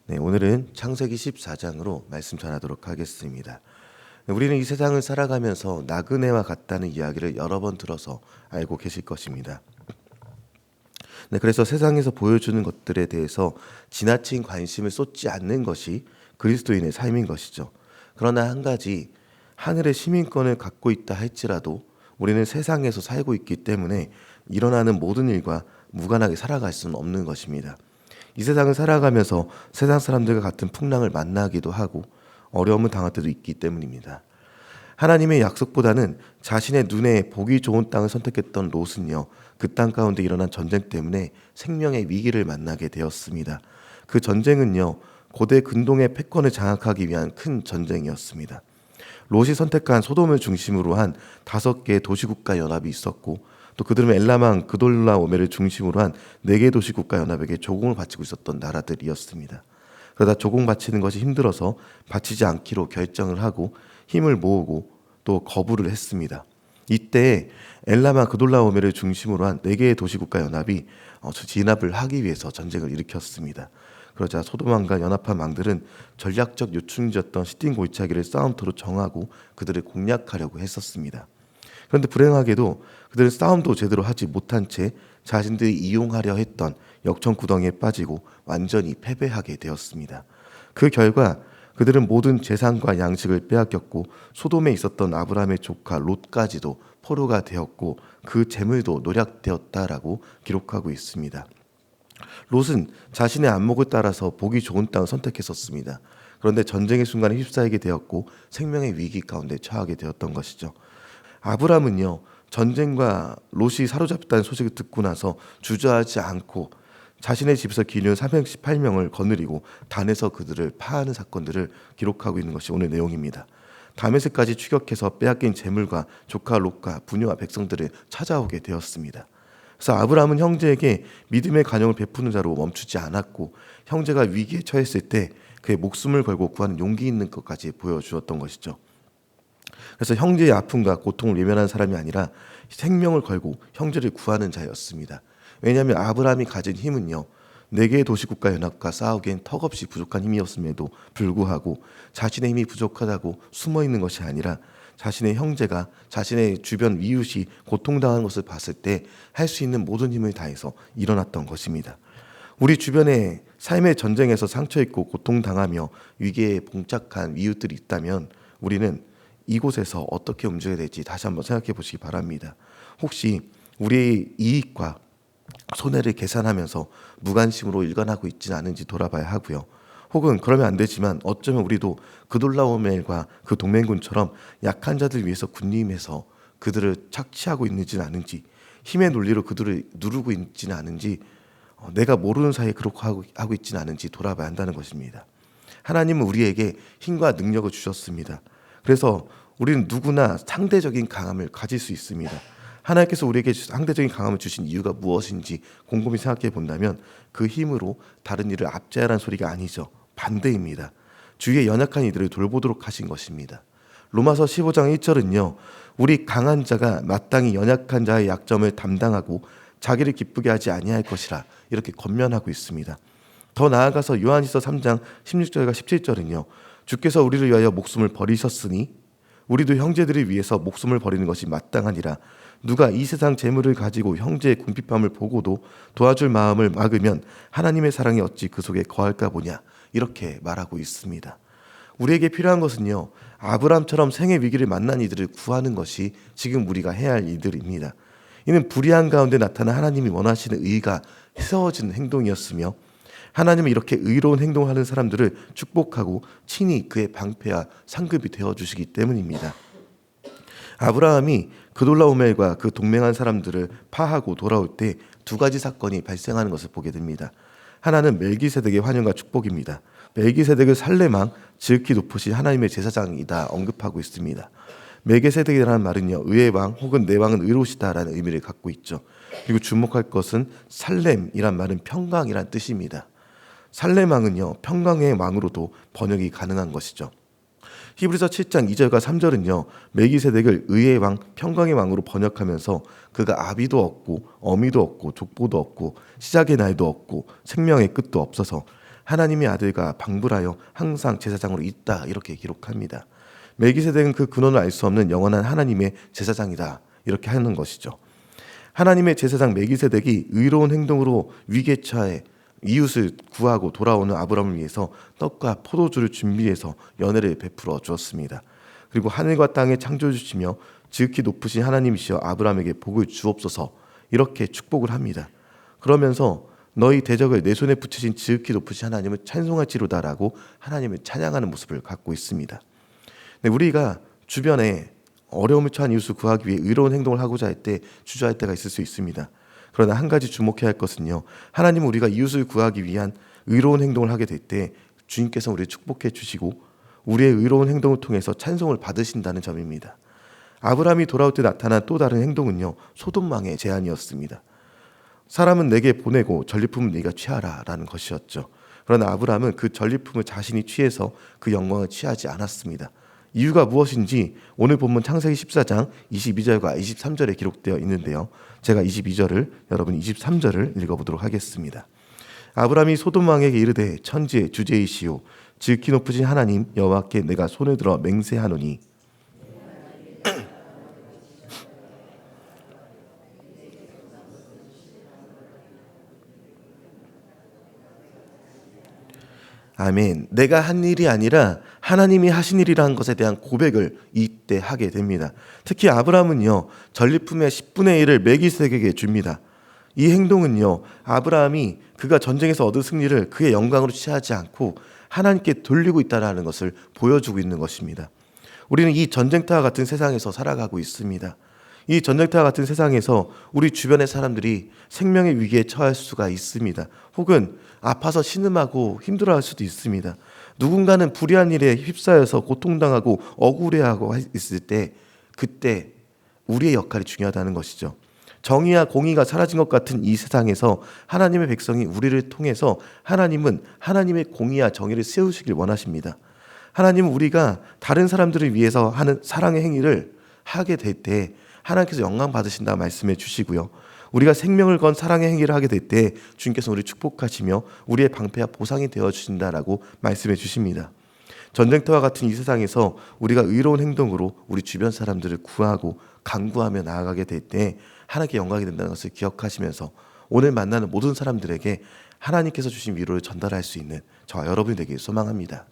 네, 오늘은 창세기 14장으로 말씀 전하도록 하겠습니다. 우리는 이 세상을 살아가면서 나그네와 같다는 이야기를 여러 번 들어서 알고 계실 것입니다. 네, 그래서 세상에서 보여주는 것들에 대해서 지나친 관심을 쏟지 않는 것이 그리스도인의 삶인 것이죠. 그러나 한 가지, 하늘의 시민권을 갖고 있다 할지라도 우리는 세상에서 살고 있기 때문에 일어나는 모든 일과 무관하게 살아갈 수는 없는 것입니다. 이 세상을 살아가면서 세상 사람들과 같은 풍랑을 만나기도 하고 어려움을 당할 때도 있기 때문입니다. 하나님의 약속보다는 자신의 눈에 보기 좋은 땅을 선택했던 롯은요, 그 땅 가운데 일어난 전쟁 때문에 생명의 위기를 만나게 되었습니다. 그 전쟁은요, 고대 근동의 패권을 장악하기 위한 큰 전쟁이었습니다. 롯이 선택한 소돔을 중심으로 한 5개의 도시국가 연합이 있었고, 또 그들은 엘라망, 그돌라오메를 중심으로 한 4개의 도시국가 연합에게 조공을 바치고 있었던 나라들이었습니다. 그러다 조공 바치는 것이 힘들어서 바치지 않기로 결정을 하고 힘을 모으고 또 거부를 했습니다. 이때 엘라망, 그돌라오메를 중심으로 한 4개의 도시국가 연합이 진압을 하기 위해서 전쟁을 일으켰습니다. 그러자 소돔왕과 연합한 왕들은 전략적 요충지였던 시딘 골짜기를 싸움터로 정하고 그들을 공략하려고 했었습니다. 그런데 불행하게도 그들은 싸움도 제대로 하지 못한 채 자신들이 이용하려 했던 역청구덩이에 빠지고 완전히 패배하게 되었습니다. 그 결과 그들은 모든 재산과 양식을 빼앗겼고 소돔에 있었던 아브라함의 조카 롯까지도 포로가 되었고 그 재물도 노략되었다라고 기록하고 있습니다. 롯은 자신의 안목을 따라서 보기 좋은 땅을 선택했었습니다. 그런데 전쟁의 순간에 휩싸이게 되었고 생명의 위기 가운데 처하게 되었던 것이죠. 아브라함은요, 전쟁과 롯이 사로잡혔다는 소식을 듣고 나서 주저하지 않고 자신의 집에서 기르는 318명을 거느리고 단에서 그들을 파하는 사건들을 기록하고 있는 것이 오늘 내용입니다. 다메섹까지 추격해서 빼앗긴 재물과 조카 롯과 부녀와 백성들을 찾아오게 되었습니다. 그래서 아브라함은 형제에게 믿음의 간용을 베푸는 자로 멈추지 않았고 형제가 위기에 처했을 때 그의 목숨을 걸고 구하는 용기 있는 것까지 보여주었던 것이죠. 그래서 형제의 아픔과 고통을 외면한 사람이 아니라 생명을 걸고 형제를 구하는 자였습니다. 왜냐하면 아브라함이 가진 힘은요, 4개의 도시국가 연합과 싸우기엔 턱없이 부족한 힘이었음에도 불구하고 자신의 힘이 부족하다고 숨어있는 것이 아니라 자신의 형제가 자신의 주변 이웃이 고통당하는 것을 봤을 때 할 수 있는 모든 힘을 다해서 일어났던 것입니다. 우리 주변에 삶의 전쟁에서 상처입고 고통당하며 위기에 봉착한 이웃들이 있다면 우리는 이곳에서 어떻게 움직여야 될지 다시 한번 생각해 보시기 바랍니다. 혹시 우리의 이익과 손해를 계산하면서 무관심으로 일관하고 있지는 않은지 돌아봐야 하고요. 혹은 그러면 안 되지만 어쩌면 우리도 그돌라오멜과 그 동맹군처럼 약한 자들 위해서 군림해서 그들을 착취하고 있지는 않은지, 힘의 논리로 그들을 누르고 있지는 않은지, 내가 모르는 사이에 그렇게 하고 있지는 않은지 돌아봐야 한다는 것입니다. 하나님은 우리에게 힘과 능력을 주셨습니다. 그래서 우리는 누구나 상대적인 강함을 가질 수 있습니다. 하나님께서 우리에게 상대적인 강함을 주신 이유가 무엇인지 곰곰이 생각해 본다면 그 힘으로 다른 일을 압제하라는 소리가 아니죠. 반대입니다. 주위의 연약한 이들을 돌보도록 하신 것입니다. 로마서 15장 1절은요. 우리 강한 자가 마땅히 연약한 자의 약점을 담당하고 자기를 기쁘게 하지 아니할 것이라 이렇게 권면하고 있습니다. 더 나아가서 요한일서 3장 16절과 17절은요. 주께서 우리를 위하여 목숨을 버리셨으니 우리도 형제들을 위해서 목숨을 버리는 것이 마땅하니라. 누가 이 세상 재물을 가지고 형제의 궁핍함을 보고도 도와줄 마음을 막으면 하나님의 사랑이 어찌 그 속에 거할까 보냐. 이렇게 말하고 있습니다. 우리에게 필요한 것은요, 아브라함처럼 생의 위기를 만난 이들을 구하는 것이 지금 우리가 해야 할 일들입니다. 이는 불의한 가운데 나타난 하나님이 원하시는 의가 세워진 행동이었으며 하나님은 이렇게 의로운 행동을 하는 사람들을 축복하고 친히 그의 방패와 상급이 되어주시기 때문입니다. 아브라함이 그돌라오멜과 그 동맹한 사람들을 파하고 돌아올 때 2가지 사건이 발생하는 것을 보게 됩니다. 하나는 멜기세덱의 환영과 축복입니다. 멜기세덱을 살레망, 지극히 높으신 하나님의 제사장이다 언급하고 있습니다. 멜기세덱이라는 말은요, 의의 왕 혹은 내 왕은 의로우시다라는 의미를 갖고 있죠. 그리고 주목할 것은 살렘이란 말은 평강이란 뜻입니다. 살렘왕은요, 평강의 왕으로도 번역이 가능한 것이죠. 히브리서 7장 2절과 3절은요, 멜기세덱을 의의 왕, 평강의 왕으로 번역하면서 그가 아비도 없고 어미도 없고 족보도 없고 시작의 날도 없고 생명의 끝도 없어서 하나님의 아들과 방불하여 항상 제사장으로 있다 이렇게 기록합니다. 멜기세덱은 그 근원을 알 수 없는 영원한 하나님의 제사장이다 이렇게 하는 것이죠. 하나님의 제사장 멜기세덱이 의로운 행동으로 위기에 처해 이웃을 구하고 돌아오는 아브라함을 위해서 떡과 포도주를 준비해서 연회를 베풀어 주었습니다. 그리고 하늘과 땅의 창조주시며 지극히 높으신 하나님이시여 아브라함에게 복을 주옵소서 이렇게 축복을 합니다. 그러면서 너희 대적을 내 손에 붙이신 지극히 높으신 하나님을 찬송할지로다라고 하나님을 찬양하는 모습을 갖고 있습니다. 우리가 주변에 어려움을 처한 이웃을 구하기 위해 의로운 행동을 하고자 할 때 주저할 때가 있을 수 있습니다. 그러나 한 가지 주목해야 할 것은요, 하나님은 우리가 이웃을 구하기 위한 의로운 행동을 하게 될 때 주님께서 우리를 축복해 주시고 우리의 의로운 행동을 통해서 찬송을 받으신다는 점입니다. 아브라함이 돌아올 때 나타난 또 다른 행동은요, 소돔왕의 제안이었습니다. 사람은 내게 보내고 전리품은 네가 취하라 라는 것이었죠. 그러나 아브라함은 그 전리품을 자신이 취해서 그 영광을 취하지 않았습니다. 이유가 무엇인지 오늘 본문 창세기 14장 22절과 23절에 기록되어 있는데요. 제가 22절을 여러분 23절을 읽어보도록 하겠습니다. 아브라함이 소돔 왕에게 이르되 천지의 주제이시오 지극히 높으신 하나님 여호와께 내가 손을 들어 맹세하노니 아멘. 내가 한 일이 아니라 하나님이 하신 일이라는 것에 대한 고백을 이때 하게 됩니다. 특히 아브라함은요, 전리품의 10분의 1을 멜기세덱에게 줍니다. 이 행동은요, 아브라함이 그가 전쟁에서 얻은 승리를 그의 영광으로 취하지 않고 하나님께 돌리고 있다는 것을 보여주고 있는 것입니다. 우리는 이 전쟁터와 같은 세상에서 살아가고 있습니다. 이 전쟁터와 같은 세상에서 우리 주변의 사람들이 생명의 위기에 처할 수가 있습니다. 혹은 아파서 신음하고 힘들어할 수도 있습니다. 누군가는 불의한 일에 휩싸여서 고통당하고 억울해하고 있을 때 그때 우리의 역할이 중요하다는 것이죠. 정의와 공의가 사라진 것 같은 이 세상에서 하나님의 백성이 우리를 통해서 하나님은 하나님의 공의와 정의를 세우시길 원하십니다. 하나님은 우리가 다른 사람들을 위해서 하는 사랑의 행위를 하게 될 때 하나님께서 영광 받으신다 말씀해 주시고요. 우리가 생명을 건 사랑의 행위를 하게 될 때 주님께서 우리를 축복하시며 우리의 방패와 보상이 되어 주신다라고 말씀해 주십니다. 전쟁터와 같은 이 세상에서 우리가 의로운 행동으로 우리 주변 사람들을 구하고 간구하며 나아가게 될 때 하나님께 영광이 된다는 것을 기억하시면서 오늘 만나는 모든 사람들에게 하나님께서 주신 위로를 전달할 수 있는 저와 여러분이 되길 소망합니다.